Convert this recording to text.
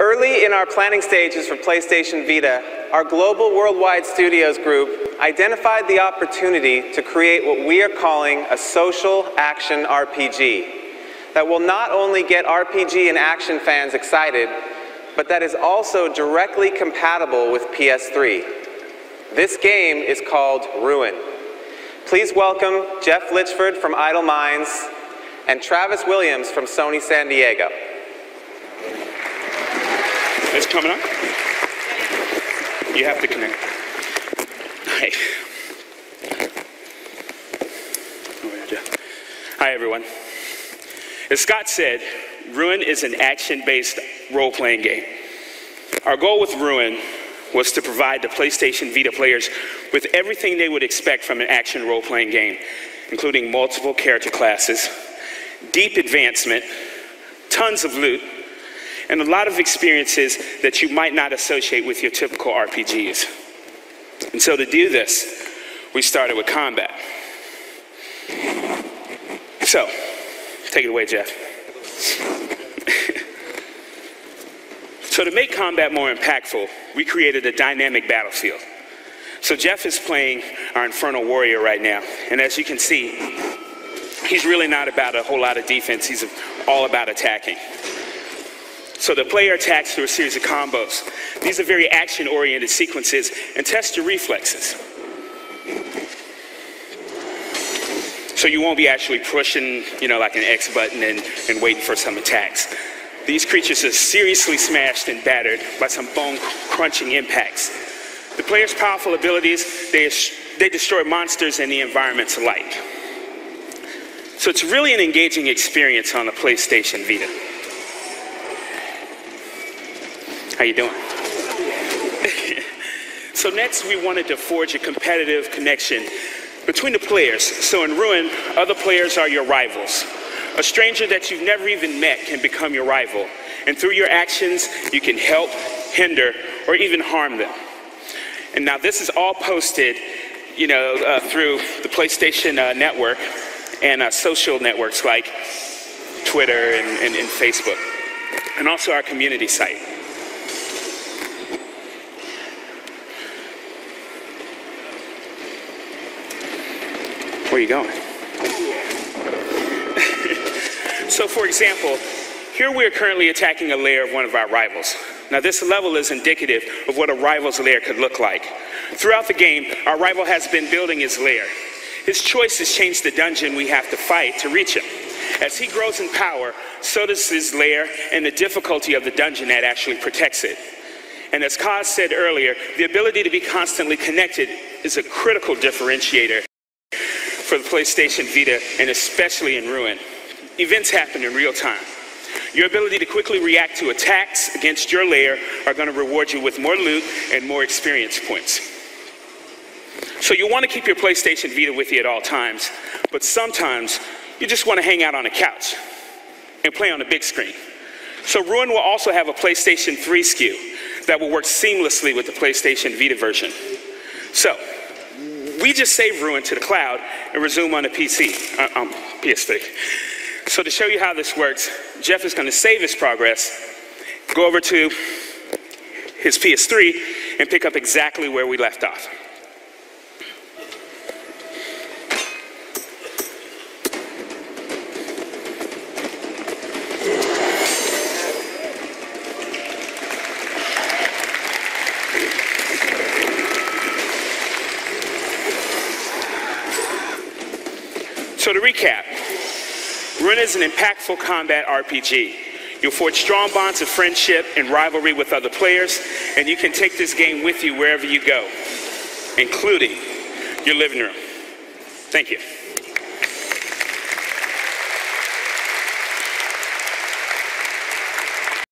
Early in our planning stages for PlayStation Vita, our global worldwide studios group identified the opportunity to create what we are calling a social action RPG that will not only get RPG and action fans excited, but that is also directly compatible with PS3. This game is called Ruin. Please welcome Jeff Litchford from Idle Minds and Travis Williams from Sony San Diego. It's coming on? You have to connect. Hi. Hi, everyone. As Scott said, Ruin is an action-based role-playing game. Our goal with Ruin was to provide the PlayStation Vita players with everything they would expect from an action role-playing game, including multiple character classes, deep advancement, tons of loot, and a lot of experiences that you might not associate with your typical RPGs. And so to do this, we started with combat. So, take it away, Jeff. So to make combat more impactful, we created a dynamic battlefield. So Jeff is playing our Infernal Warrior right now, and as you can see, he's really not about a whole lot of defense, he's all about attacking. So the player attacks through a series of combos. These are very action-oriented sequences and test your reflexes. So you won't be actually pushing, like an X button and waiting for some attacks. These creatures are seriously smashed and battered by some bone-crunching impacts. The player's powerful abilities, they destroy monsters and the environments alike. So it's really an engaging experience on the PlayStation Vita. How you doing? So next, we wanted to forge a competitive connection between the players. So in Ruin, other players are your rivals. A stranger that you've never even met can become your rival. And through your actions, you can help, hinder, or even harm them. And now this is all posted, through the PlayStation Network and social networks like Twitter and Facebook, and also our community site. Where are you going? So for example, here we're currently attacking a lair of one of our rivals. Now this level is indicative of what a rival's lair could look like. Throughout the game, our rival has been building his lair. His choices change the dungeon we have to fight to reach him. As he grows in power, so does his lair and the difficulty of the dungeon that actually protects it. And as Kaz said earlier, the ability to be constantly connected is a critical differentiator for the PlayStation Vita, and especially in Ruin. Events happen in real time. Your ability to quickly react to attacks against your lair are going to reward you with more loot and more experience points. So you want to keep your PlayStation Vita with you at all times, but sometimes you just want to hang out on a couch and play on a big screen. So Ruin will also have a PlayStation 3 SKU that will work seamlessly with the PlayStation Vita version. So we just save Ruin to the cloud and resume on the PS3. So to show you how this works, Jeff is going to save his progress, go over to his PS3, and pick up exactly where we left off. So to recap, Ruin is an impactful combat RPG. You'll forge strong bonds of friendship and rivalry with other players, and you can take this game with you wherever you go, including your living room. Thank you.